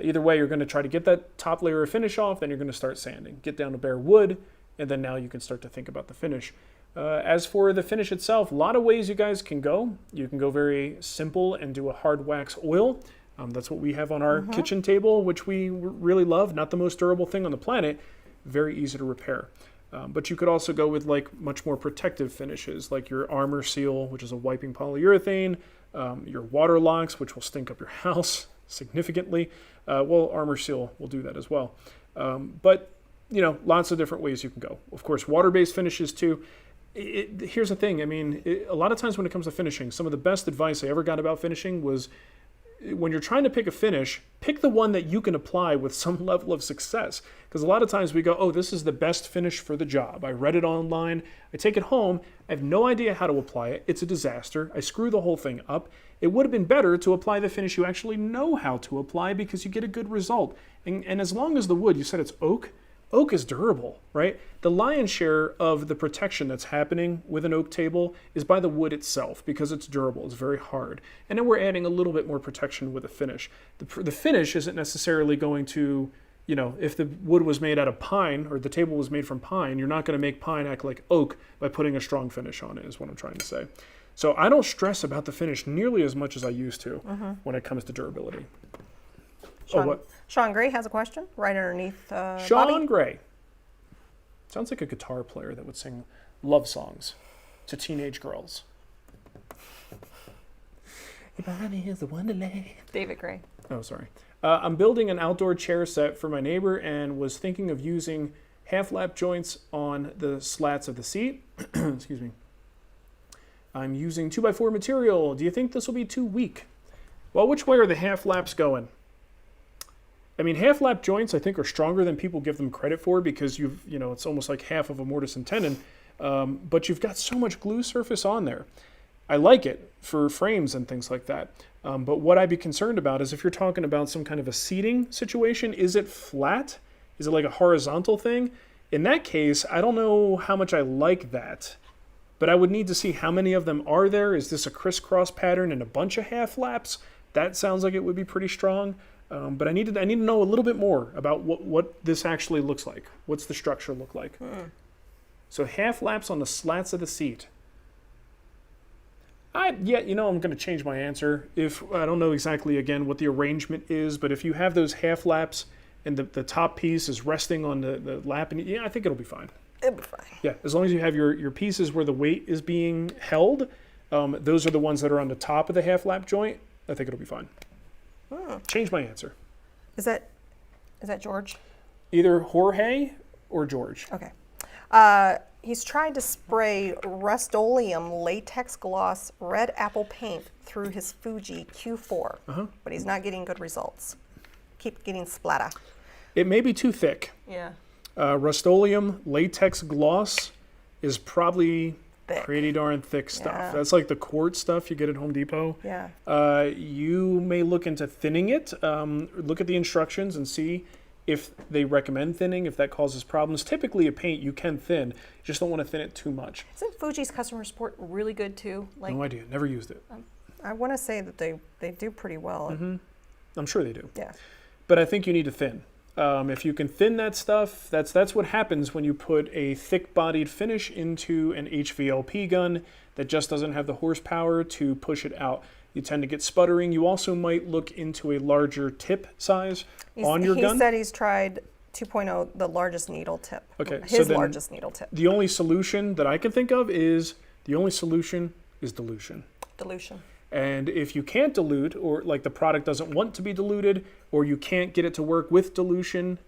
Either way, you're going to try to get that top layer of finish off, then you're going to start sanding. Get down to bare wood, and then now you can start to think about the finish. As for the finish itself, a lot of ways you guys can go. You can go very simple and do a hard wax oil. That's what we have on our kitchen table, which we really love. Not the most durable thing on the planet, very easy to repair. But you could also go with like much more protective finishes, like your Armor Seal, which is a wiping polyurethane, your water locks, which will stink up your house significantly. Armor Seal will do that as well. But lots of different ways you can go. Of course, water-based finishes too. Here's the thing. I mean, a lot of times when it comes to finishing, some of the best advice I ever got about finishing was when you're trying to pick a finish, pick the one that you can apply with some level of success. Because a lot of times we go, oh, this is the best finish for the job. I read it online. I take it home. I have no idea how to apply it. It's a disaster. I screw the whole thing up. It would have been better to apply the finish you actually know how to apply because you get a good result. And as long as the wood, you said it's oak. Oak is durable, right? The lion's share of the protection that's happening with an oak table is by the wood itself because it's durable, it's very hard. And then we're adding a little bit more protection with the finish. The finish isn't necessarily going to, if the wood was made out of pine or the table was made from pine, you're not going to make pine act like oak by putting a strong finish on it, is what I'm trying to say. So I don't stress about the finish nearly as much as I used to when it comes to durability. Sean Gray has a question right underneath Sean Bobby. Gray. Sounds like a guitar player that would sing love songs to teenage girls. Is a wonderland. David Gray. Oh, sorry. I'm building an outdoor chair set for my neighbor and was thinking of using half-lap joints on the slats of the seat. Excuse me. I'm using 2x4 material. Do you think this will be too weak? Well, which way are the half-laps going? I mean, half-lap joints, I think, are stronger than people give them credit for because it's almost like half of a mortise and tenon, but you've got so much glue surface on there. I like it for frames and things like that, but what I'd be concerned about is if you're talking about some kind of a seating situation, is it flat? Is it like a horizontal thing? In that case, I don't know how much I like that, but I would need to see how many of them are there. Is this a crisscross pattern and a bunch of half-laps? That sounds like it would be pretty strong. But I need to know a little bit more about what this actually looks like. What's the structure look like? So half laps on the slats of the seat. I'm going to change my answer. If I don't know exactly again what the arrangement is, but if you have those half laps and the top piece is resting on the lap, and I think it'll be fine. It'll be fine. Yeah, as long as you have your pieces where the weight is being held, those are the ones that are on the top of the half lap joint. I think it'll be fine. Change my answer. Is that George? Either Jorge or George. Okay. He's trying to spray Rustoleum latex gloss red apple paint through his Fuji Q4, but he's not getting good results. Keep getting splatter. It may be too thick. Yeah. Rustoleum latex gloss is probably Thick. Pretty darn thick stuff. Yeah. That's like the quart stuff you get at Home Depot. Yeah. You may look into thinning it. Look at the instructions and see if they recommend thinning, if that causes problems. Typically a paint you can thin, you just don't want to thin it too much. Isn't Fuji's customer support really good too? No idea, never used it. I want to say that they do pretty well. I'm sure they do. Yeah. But I think you need to thin. If you can thin that stuff, that's what happens when you put a thick-bodied finish into an HVLP gun that just doesn't have the horsepower to push it out. You tend to get sputtering. You also might look into a larger tip size on your gun. He said he's tried 2.0, the largest needle tip. Okay, His largest needle tip. The only solution that I can think of is dilution. Dilution. And if you can't dilute, or like the product doesn't want to be diluted, or you can't get it to work with dilution,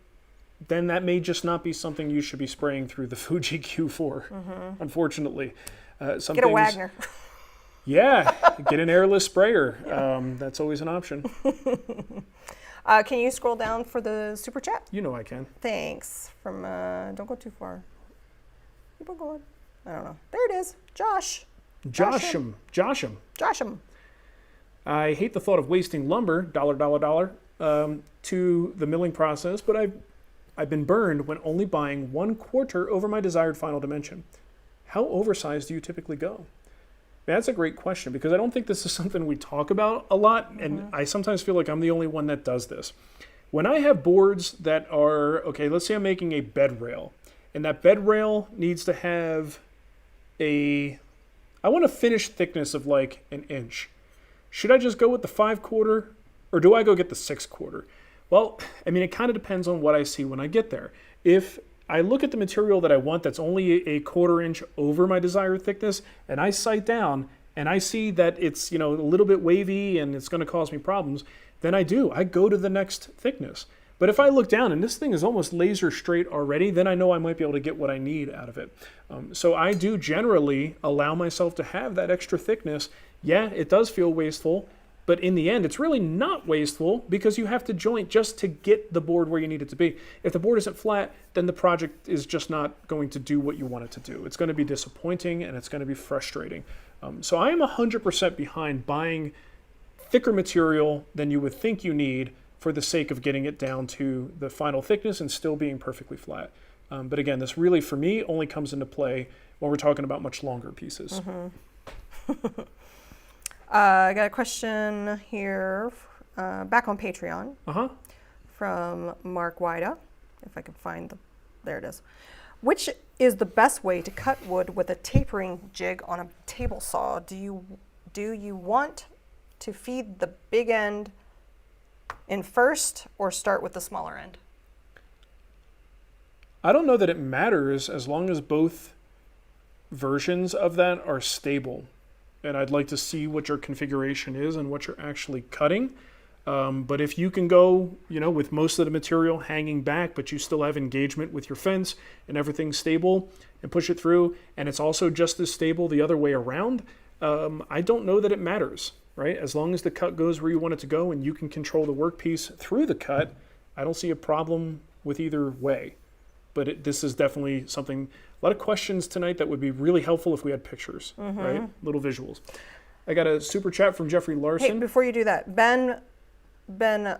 then that may just not be something you should be spraying through the Fuji Q4, unfortunately. Get a Wagner. Yeah, get an airless sprayer. That's always an option. Can you scroll down for the super chat? You know I can. Thanks. From, don't go too far. Keep on going. I don't know. There it is. Josham. I hate the thought of wasting lumber, dollar, to the milling process, but I've been burned when only buying 1/4 over my desired final dimension. How oversized do you typically go? That's a great question because I don't think this is something we talk about a lot, and I sometimes feel like I'm the only one that does this. When I have boards that are, okay, let's say I'm making a bed rail, and that bed rail needs to have I want a finished thickness of like an inch. Should I just go with the 5/4 or do I go get the 6/4? Well, I mean, it kind of depends on what I see when I get there. If I look at the material that I want that's only a 1/4 inch over my desired thickness, and I sight down and I see that it's, a little bit wavy and it's going to cause me problems, then I go to the next thickness. But if I look down and this thing is almost laser straight already, then I know I might be able to get what I need out of it. So I do generally allow myself to have that extra thickness. Yeah, it does feel wasteful, but in the end, it's really not wasteful because you have to joint just to get the board where you need it to be. If the board isn't flat, then the project is just not going to do what you want it to do. It's going to be disappointing and it's going to be frustrating. So I am 100% behind buying thicker material than you would think you need for the sake of getting it down to the final thickness and still being perfectly flat. But again, this really, for me, only comes into play when we're talking about much longer pieces. I got a question here, back on Patreon, from Mark Wida, if I can find there it is. Which is the best way to cut wood with a tapering jig on a table saw? Do you want to feed the big end in first or start with the smaller end? I don't know that it matters as long as both versions of that are stable. And I'd like to see what your configuration is and what you're actually cutting. But if you can go, with most of the material hanging back, but you still have engagement with your fence and everything's stable and push it through, and it's also just as stable the other way around, I don't know that it matters, right? As long as the cut goes where you want it to go and you can control the workpiece through the cut, I don't see a problem with either way. But this is definitely something, a lot of questions tonight that would be really helpful if we had pictures, right? Little visuals. I got a super chat from Jeffrey Larson. Hey, before you do that, Brian Benham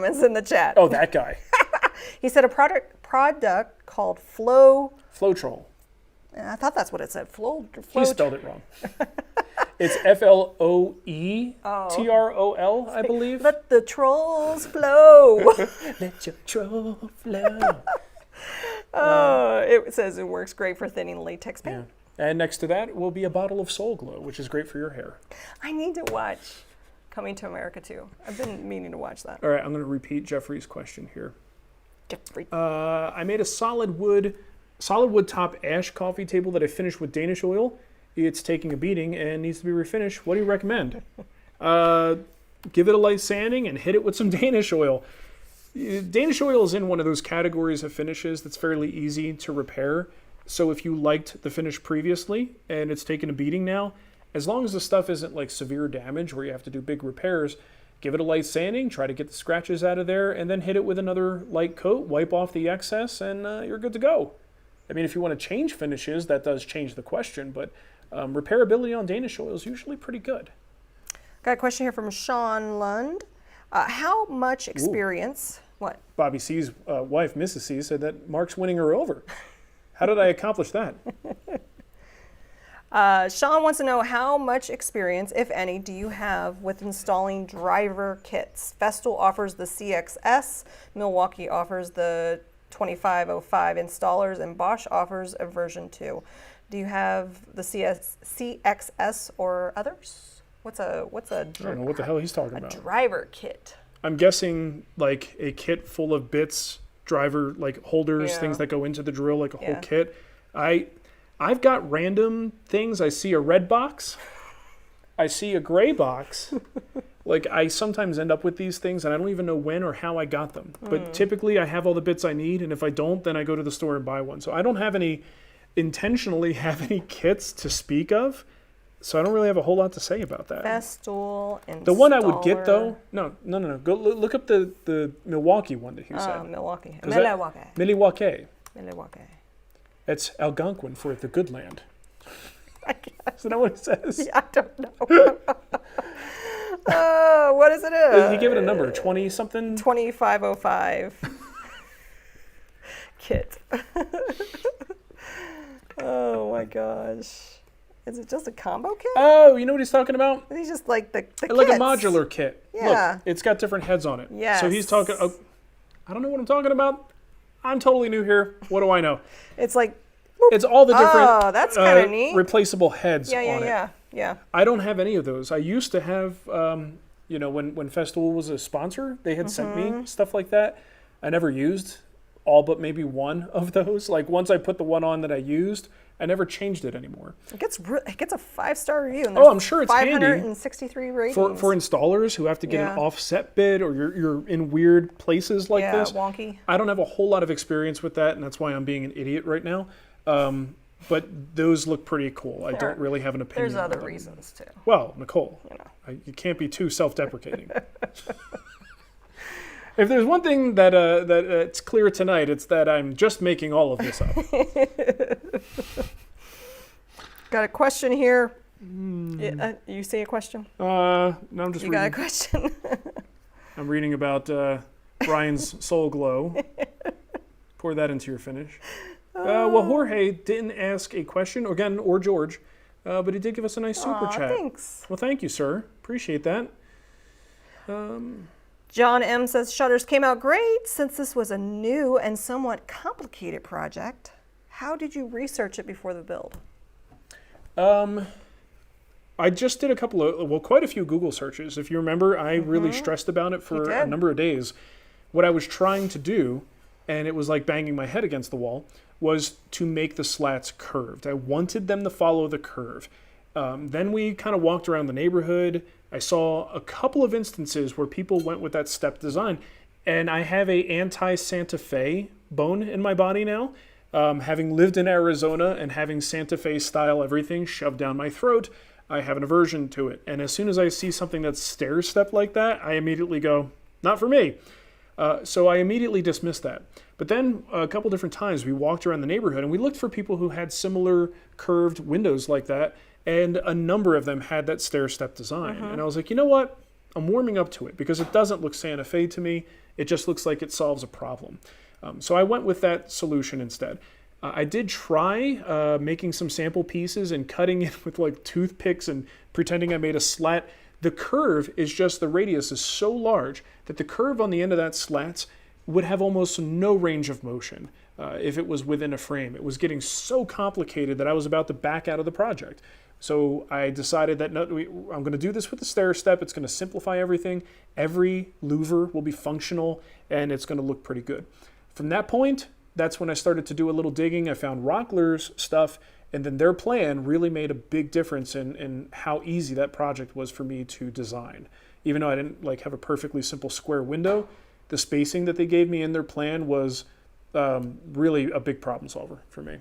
is in the chat. Oh, that guy. He said a product called Flotrol. I thought that's what it said. He spelled it wrong. It's Floetrol, I believe. Let the trolls flow. Let your troll flow. It says it works great for thinning latex paint. Yeah. And next to that will be a bottle of Soul Glow, which is great for your hair. I need to watch Coming to America too. I've been meaning to watch that. All right, I'm going to repeat Jeffrey's question here. Jeffrey. I made a solid wood top ash coffee table that I finished with Danish oil. It's taking a beating and needs to be refinished. What do you recommend? Give it a light sanding and hit it with some Danish oil. Danish oil is in one of those categories of finishes that's fairly easy to repair. So if you liked the finish previously and it's taken a beating now, as long as the stuff isn't like severe damage where you have to do big repairs, give it a light sanding, try to get the scratches out of there, and then hit it with another light coat, wipe off the excess, and you're good to go. I mean, if you want to change finishes, that does change the question, but repairability on Danish oil is usually pretty good. Got a question here from Sean Lund. How much experience? What? Bobby C's wife, Mrs. C, said that Mark's winning her over. How did I accomplish that? Sean wants to know how much experience, if any, do you have with installing driver kits? Festool offers the CXS, Milwaukee offers the 2505 installers, and Bosch offers a version 2. Do you have the CXS or others? What's a I don't know what the hell he's talking about. Driver kit. I'm guessing like a kit full of bits, driver like holders, things that go into the drill, like a whole kit. I've got random things. I see a red box. I see a gray box. Like I sometimes end up with these things and I don't even know when or how I got them. But typically I have all the bits I need, and if I don't, then I go to the store and buy one. So I don't intentionally have any kits to speak of. So I don't really have a whole lot to say about that. Festool installer. The one I would get though, no. Go look up the Milwaukee one that he said. Milwaukee. Milwaukee. Milwaukee. It's Algonquin for the good land. I can't. Isn't that what it says? Yeah, I don't know. What is it? He gave it a number, 20-something? 2505 kit. Oh my gosh. Is it just a combo kit? Oh, you know what he's talking about? He's just like the Like kits. a modular kit. Yeah. Look, it's got different heads on it. Yes. So he's talking, I don't know what I'm talking about. I'm totally new here. What do I know? It's like, It's all the different that's kinda neat. replaceable heads on it. yeah. I don't have any of those. I used to have, when Festool was a sponsor, they had sent me stuff like that. I never used all but maybe one of those. Like once I put the one on that I used, I never changed it anymore. It gets a 5-star review. And I'm sure it's 563 handy ratings. for installers who have to get an offset bid or you're in weird places like this. Yeah, wonky. I don't have a whole lot of experience with that, and that's why I'm being an idiot right now. But those look pretty cool. I don't really have an opinion. There's other on them. reasons too. Well, Nicole, you can't be too self-deprecating. If there's one thing that it's clear tonight, it's that I'm just making all of this up. Got a question here. You see a question? No, I'm just You reading. got a question? I'm reading about Brian's Soul Glow. Pour that into your finish. Well, Jorge didn't ask a question, again, or George, but he did give us a nice super chat. Thanks. Well, thank you, sir. Appreciate that. John M. says, shutters came out great. Since this was a new and somewhat complicated project, how did you research it before the build? I just did quite a few Google searches. If you remember, I really stressed about it for a number of days. What I was trying to do, and it was like banging my head against the wall, was to make the slats curved. I wanted them to follow the curve. Then we kind of walked around the neighborhood. I saw a couple of instances where people went with that step design, and I have a anti-Santa Fe bone in my body now. Having lived in Arizona and having Santa Fe style everything shoved down my throat, I have an aversion to it. And as soon as I see something that's stair-step like that, I immediately go, not for me. So I immediately dismissed that. But then a couple different times we walked around the neighborhood and we looked for people who had similar curved windows like that, and a number of them had that stair-step design. And I was like, you know what? I'm warming up to it because it doesn't look Santa Fe to me. It just looks like it solves a problem. So I went with that solution instead. I did try making some sample pieces and cutting it with like toothpicks and pretending I made a slat. The curve is just, the radius is so large that the curve on the end of that slats would have almost no range of motion if it was within a frame. It was getting so complicated that I was about to back out of the project. So I decided that I'm going to do this with the stair step. It's going to simplify everything. Every louver will be functional and it's going to look pretty good. From that point, that's when I started to do a little digging. I found Rockler's stuff, and then their plan really made a big difference in how easy that project was for me to design. Even though I didn't have a perfectly simple square window, the spacing that they gave me in their plan was really a big problem solver for me.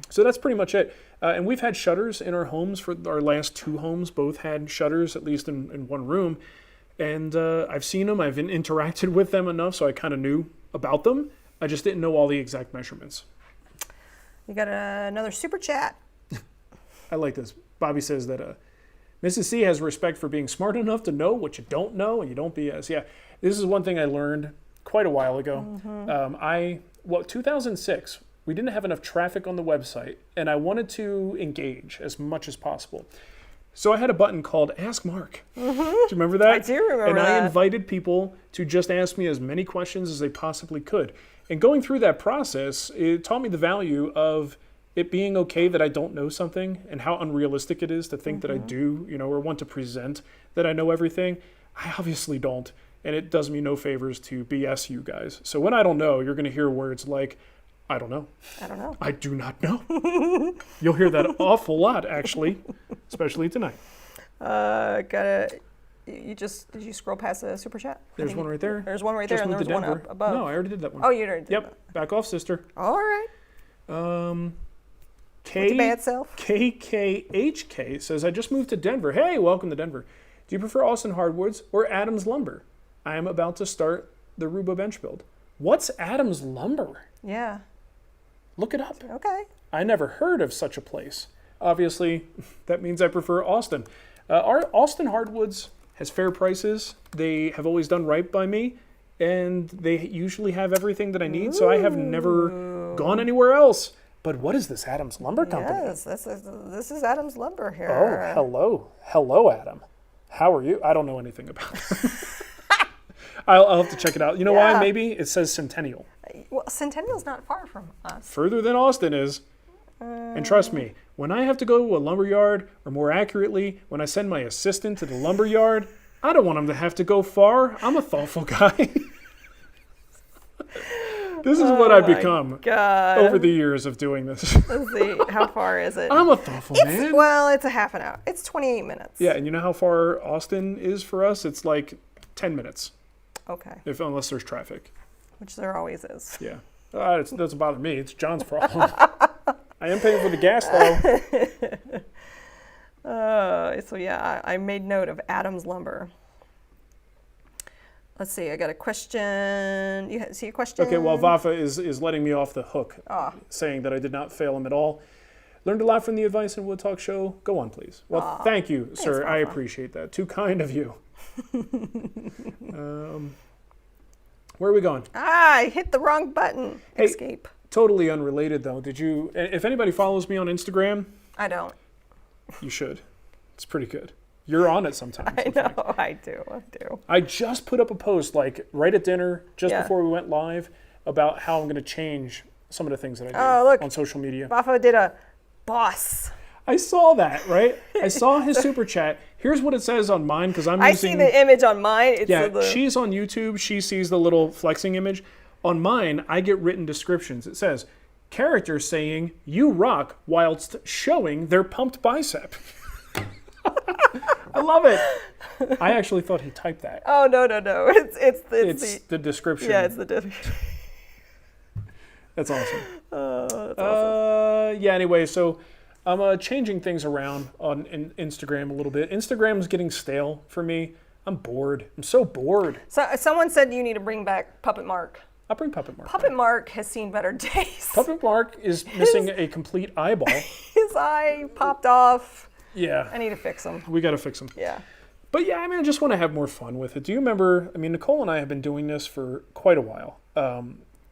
So that's pretty much it. And we've had shutters in our homes for our last 2 homes. Both had shutters, at least in one room. And I've seen them. I've interacted with them enough, so I kind of knew about them. I just didn't know all the exact measurements. You got another super chat. I like this. Bobby says that Mrs. C has respect for being smart enough to know what you don't know and you don't BS. Yeah, this is one thing I learned quite a while ago. 2006, we didn't have enough traffic on the website, and I wanted to engage as much as possible. So I had a button called Ask Mark. Do you remember that? I do remember that. And I invited people to just ask me as many questions as they possibly could. And going through that process, it taught me the value of it being okay that I don't know something and how unrealistic it is to think that I do, or want to present that I know everything. I obviously don't. And it does me no favors to BS you guys. So when I don't know, you're going to hear words like, I don't know. I don't know. I do not know. You'll hear that awful lot, actually, especially tonight. Did you scroll past the super chat? There's one right there. There's one right there, and there's one up above. No, I already did that one. Oh, you already did that. Yep, back off, sister. All right. With your bad self. KKHK says, I just moved to Denver. Hey, welcome to Denver. Do you prefer Austin Hardwoods or Adams Lumber? I am about to start the Rubio bench build. What's Adams Lumber? Yeah. Look it up. Okay. I never heard of such a place. Obviously, that means I prefer Austin. Our Austin Hardwoods has fair prices. They have always done right by me, and they usually have everything that I need, so I have never gone anywhere else. But what is this, Adams Lumber Company? Yes, this is Adams Lumber here. Oh, hello. Hello, Adam. How are you? I don't know anything about it. I'll have to check it out. You know why, maybe? It says Centennial. Well, Centennial's not far from us. Further than Austin is. And trust me, when I have to go to a lumber yard, or more accurately, when I send my assistant to the lumber yard, I don't want him to have to go far. I'm a thoughtful guy. This is what I've become over the years of doing this. Let's see, how far is it? I'm a thoughtful man. Well, it's a half an hour. It's 28 minutes. Yeah, and you know how far Austin is for us? It's like 10 minutes. Okay. Unless there's traffic. Which there always is. Yeah. It doesn't bother me. It's John's problem. I am paying for the gas, though. So yeah, I made note of Adams Lumber. Let's see, I got a question. You see a question? Okay, well, Vafa is letting me off the hook, saying that I did not fail him at all. Learned a lot from the Advice and Wood Talk show. Go on, please. Well, thank you, sir. I appreciate that. Too kind of you. Where are we going? I hit the wrong button. Hey, Escape. Totally unrelated, though. If anybody follows me on Instagram, I don't. you should. It's pretty good. You're on it sometimes. I know, I do. I just put up a post, like, right at dinner, just before we went live, about how I'm going to change some of the things that I do on social media. Bafa did a boss. I saw that, right? I saw his super chat. Here's what it says on mine, because I see the image on mine. She's on YouTube. She sees the little flexing image. On mine, I get written descriptions. It says, character saying, "You rock," whilst showing their pumped bicep. I love it. I actually thought he typed that. Oh, no. It's the description. Yeah, it's the description. That's awesome. That's awesome. Yeah, anyway, so I'm changing things around on Instagram a little bit. Instagram's getting stale for me. I'm bored. I'm so bored. So someone said you need to bring back Puppet Mark. I'll bring Puppet Mark. Puppet Mark has seen better days. Puppet Mark is missing a complete eyeball. His eye popped off. Yeah. I need to fix him. We got to fix him. Yeah. But yeah, I mean, I just want to have more fun with it. Do you remember, Nicole and I have been doing this for quite a while.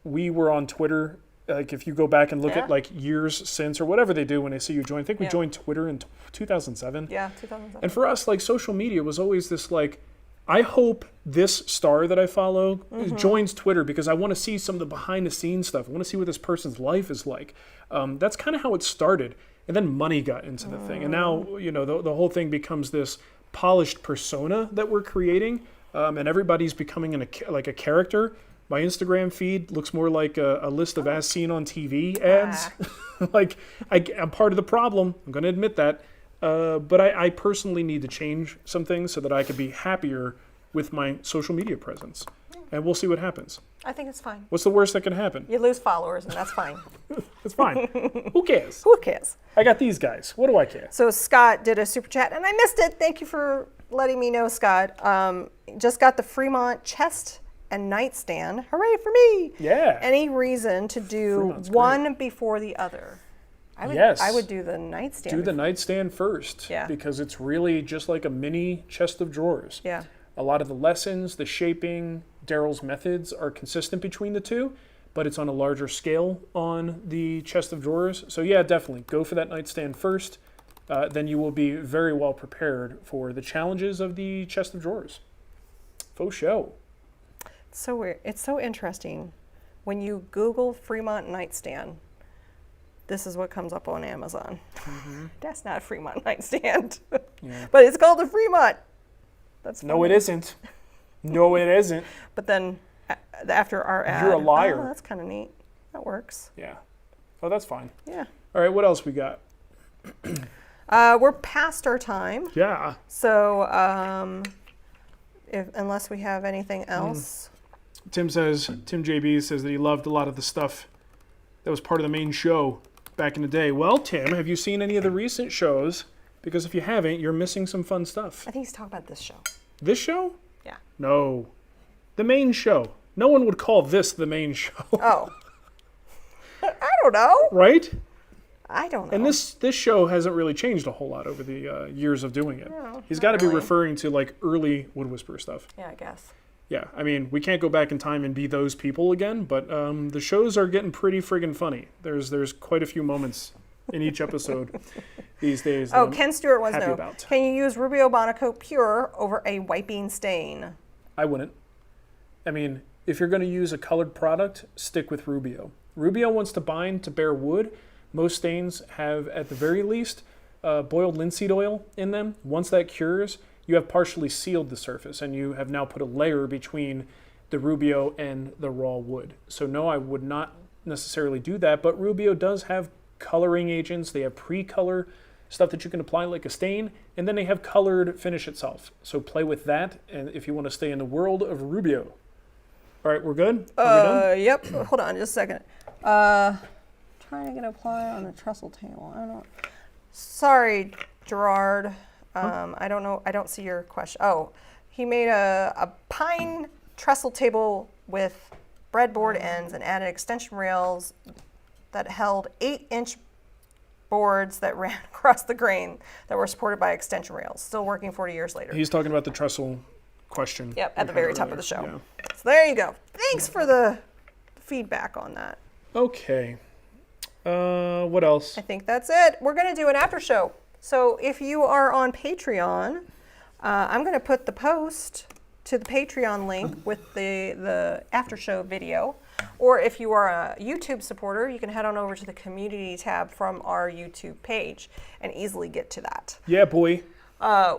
We were on Twitter, like if you go back and look at like years since or whatever they do when they see you join. I think we joined Twitter in 2007. Yeah, 2007. And for us, like social media was always this like, I hope this star that I follow joins Twitter because I want to see some of the behind the scenes stuff. I want to see what this person's life is like. That's kind of how it started. And then money got into the thing. And now, the whole thing becomes this polished persona that we're creating. And everybody's becoming a character. My Instagram feed looks more like a list of as seen on TV ads. Like, I'm part of the problem. I'm going to admit that. But I personally need to change some things so that I could be happier with my social media presence. And we'll see what happens. I think it's fine. What's the worst that can happen? You lose followers, and that's fine. It's fine. Who cares? Who cares? I got these guys. What do I care? So Scott did a super chat, and I missed it. Thank you for letting me know, Scott. Just got the Fremont chest and nightstand. Hooray for me! Yeah. Any reason to do one before the other? I would do the nightstand. Do the nightstand first. Yeah. Because it's really just like a mini chest of drawers. Yeah. A lot of the lessons, the shaping, Daryl's methods are consistent between the two, but it's on a larger scale on the chest of drawers. So yeah, definitely go for that nightstand first. Then you will be very well prepared for the challenges of the chest of drawers. Faux show. So weird. It's so interesting. When you Google Fremont nightstand, this is what comes up on Amazon. That's not a Fremont nightstand. Yeah. But it's called a Fremont. That's funny. No, it isn't. No, it isn't. But then after our ad, you're a liar. Oh, that's kind of neat. That works. Yeah. Oh, that's fine. Yeah. All right, what else we got? We're past our time. Yeah. So unless we have anything else. Tim JB says that he loved a lot of the stuff that was part of the main show back in the day. Well, Tim, have you seen any of the recent shows? Because if you haven't, you're missing some fun stuff. I think he's talking about this show. This show? Yeah. No. The main show. No one would call this the main show. Oh. I don't know. Right? I don't know. And this show hasn't really changed a whole lot over the years of doing it. No, He's got to be really. referring to like early Wood Whisperer stuff. Yeah, I guess. Yeah, I mean, we can't go back in time and be those people again, but the shows are getting pretty friggin' funny. There's quite a few moments in each episode these days. Oh, Ken Stewart wants to know, about. can you use Rubio Monocoat Pure over a wiping stain? I wouldn't. I mean, if you're going to use a colored product, stick with Rubio. Rubio wants to bind to bare wood. Most stains have, at the very least, boiled linseed oil in them. Once that cures, you have partially sealed the surface, and you have now put a layer between the Rubio and the raw wood. So no, I would not necessarily do that, but Rubio does have coloring agents. They have pre-color stuff that you can apply like a stain, and then they have colored finish itself. So play with that, and if you want to stay in the world of Rubio. All right, we're good? Are we done? Yep. Hold on just a second. Trying to get apply on the trestle table. I don't. Sorry, Gerard. I don't know. I don't see your question. Oh, he made a pine trestle table with breadboard ends and added extension rails that held 8-inch boards that ran across the grain that were supported by extension rails. Still working 40 years later. He's talking about the trestle question. Yep, at the very top of the show. Yeah. So there you go. Thanks for the feedback on that. Okay. What else? I think that's it. We're going to do an after show. So if you are on Patreon, I'm going to put the post to the Patreon link with the after show video. Or if you are a YouTube supporter, you can head on over to the community tab from our YouTube page and easily get to that. Yeah, boy.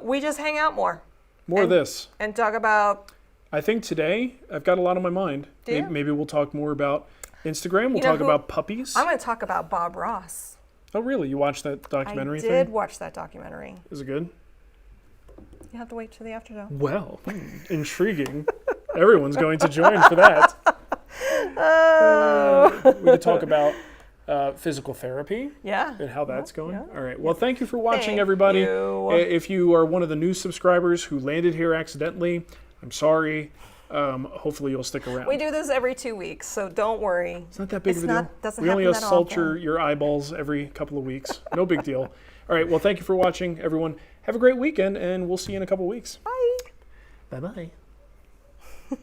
We just hang out more. More of this. And talk about... I think today I've got a lot on my mind. Do you? Maybe we'll talk more about Instagram. We'll know talk who- about puppies. I'm going to talk about Bob Ross. Oh, really? You watched that documentary I did thing? watch that documentary. Is it good? You have to wait till the after show. Well, intriguing. Everyone's going to join for that. We could talk about physical therapy Yeah. and how that's going. yeah. All right. Well, thank you for watching, Thank everybody. you. If you are one of the new subscribers who landed here accidentally, I'm sorry. Hopefully you'll stick around. We do this every 2 weeks, so don't worry. It's not that big of a deal. Doesn't We only happen that assault often. your eyeballs every couple of weeks. No big deal. All right. Well, thank you for watching, everyone. Have a great weekend, and we'll see you in a couple of weeks. Bye. Bye-bye.